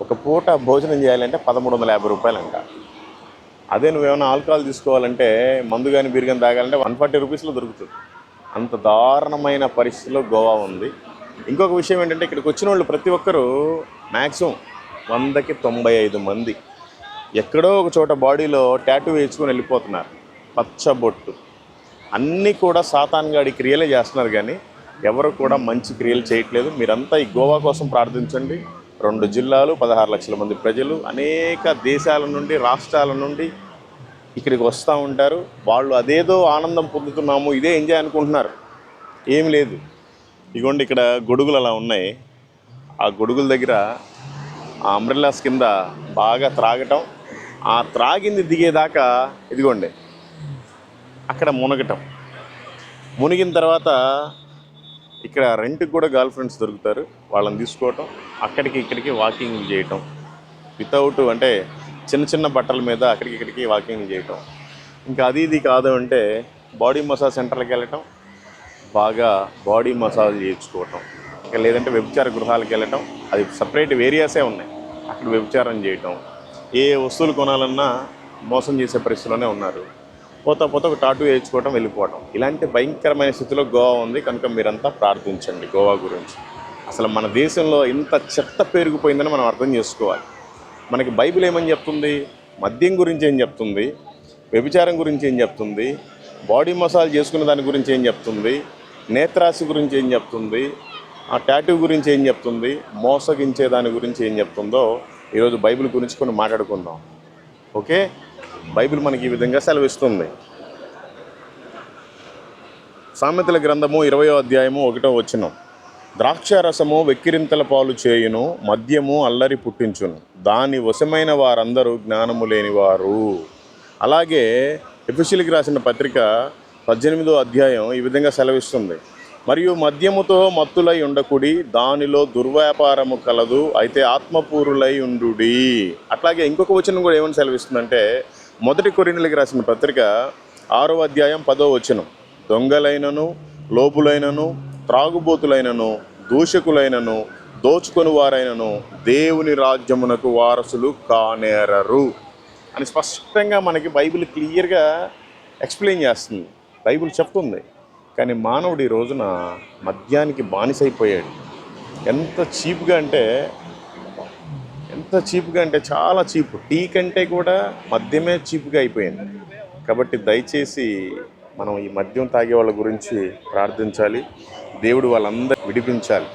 ఒక పూట భోజనం చేయాలంటే 1350 రూపాయలంట. అదే నువ్వేమైనా ఆల్కహాల్ తీసుకోవాలంటే, మందు కానీ బీర్ కానీ తాగాలంటే 140 రూపీస్లో దొరుకుతుంది. అంత దారుణమైన పరిస్థితిలో గోవా ఉంది. ఇంకొక విషయం ఏంటంటే, ఇక్కడికి వచ్చిన వాళ్ళు ప్రతి ఒక్కరూ మ్యాక్సిమం 100కి 95 మంది ఎక్కడో ఒక చోట బాడీలో టాటూ వేసుకొని వెళ్ళిపోతున్నారు. పచ్చబొట్టు అన్నీ కూడా సాతాన్గాడి క్రియలే చేస్తున్నారు, కానీ ఎవరు కూడా మంచి క్రియలు చేయట్లేదు. మీరంతా ఈ గోవా కోసం ప్రార్థించండి. 2 జిల్లాలు, 16 లక్షల మంది ప్రజలు, అనేక దేశాల నుండి, రాష్ట్రాల నుండి ఇక్కడికి వస్తూ ఉంటారు. వాళ్ళు అదేదో ఆనందం పొందుతున్నాము, ఇదే ఎంజాయ్ అనుకుంటున్నారు. ఏం లేదు. ఇగోండి ఇక్కడ గొడుగులు అలా ఉన్నాయి. ఆ గొడుగుల దగ్గర ఆ అంబ్రెల్లాస్ కింద బాగా త్రాగటం, ఆ త్రాగింది దిగేదాకా ఇదిగోండి అక్కడ మునగటం. మునిగిన తర్వాత ఇక్కడ రెంట్కి కూడా గర్ల్ ఫ్రెండ్స్ దొరుకుతారు, వాళ్ళని తీసుకోవటం, అక్కడికి ఇక్కడికి వాకింగ్ చేయటం, వితౌట్ అంటే చిన్న చిన్న బట్టల మీద అక్కడికి ఇక్కడికి వాకింగ్ చేయటం. ఇంకా అది ఇది కాదు అంటే బాడీ మసాజ్ సెంటర్కి వెళ్ళటం, బాగా బాడీ మసాజ్ చేయించుకోవటం. ఇంకా లేదంటే వ్యభిచార గృహాలకు వెళ్ళటం, అది సపరేట్ ఏరియాసే ఉన్నాయి, అక్కడ వ్యభిచారం చేయటం. ఏ వస్తువులు కొనాలన్నా మోసం చేసే పరిస్థితిలోనే ఉన్నారు. పోతా ఒక టాటూ వేయించుకోవటం, వెళ్ళిపోవటం. ఇలాంటి భయంకరమైన స్థితిలో గోవా ఉంది. కనుక మీరంతా ప్రార్థించండి గోవా గురించి. అసలు మన దేశంలో ఇంత చెత్త పెరిగిపోయిందని మనం అర్థం చేసుకోవాలి. మనకి బైబిల్ ఏమని చెప్తుంది? మద్యం గురించి ఏం చెప్తుంది, వ్యభిచారం గురించి ఏం చెప్తుంది, బాడీ మసాజ్ చేసుకునే దాని గురించి ఏం చెప్తుంది, నేత్రాశి గురించి ఏం చెప్తుంది, ఆ టాటూ గురించి ఏం చెప్తుంది, మోసగించే దాని గురించి ఏం చెప్తుందో ఈరోజు బైబిల్ గురించి కొన్ని మాట్లాడుకుందాం. ఓకే, బైబిల్ మనకి ఈ విధంగా సెలవిస్తుంది. సామెతల గ్రంథము 20వ అధ్యాయము 1వ వచనం. ద్రాక్షారసము వెక్కిరింతల పాలు చేయును, మద్యము అల్లరి పుట్టించును, దాని వశమైన వారందరూ జ్ఞానము లేనివారు. అలాగే ఎఫెసీయులకు రాసిన పత్రిక 18వ అధ్యాయం ఈ విధంగా సెలవిస్తుంది. మరియు మద్యముతో మత్తులై ఉండకుడి, దానిలో దుర్వ్యాపారము కలదు, అయితే ఆత్మపూరులై ఉండుడి. అట్లాగే ఇంకొక వచనం కూడా ఏమని సెలవిస్తుందంటే, 1 కొరింథీయులకు రాసిన పత్రిక 6వ అధ్యాయం 10వ వచనం. దొంగలైనను, లోపులైనను, త్రాగుబోతులైనను, దూషకులైనను, దోచుకొని వారైనను దేవుని రాజ్యమునకు వారసులు కానేరరు అని స్పష్టంగా మనకి బైబిల్ క్లియర్గా ఎక్స్ప్లెయిన్ చేస్తుంది. బైబిల్ చెప్తుంది. కానీ మానవుడు ఈ రోజున మద్యానికి బానిసైపోయాడు. ఎంత చీప్గా అంటే చాలా చీప్. టీ కంటే కూడా మద్యమే చీప్గా అయిపోయింది. కాబట్టి దయచేసి మనం ఈ మద్యం తాగే వాళ్ళ గురించి ప్రార్థించాలి. దేవుడు వాళ్ళందరూ విడిపించాలి.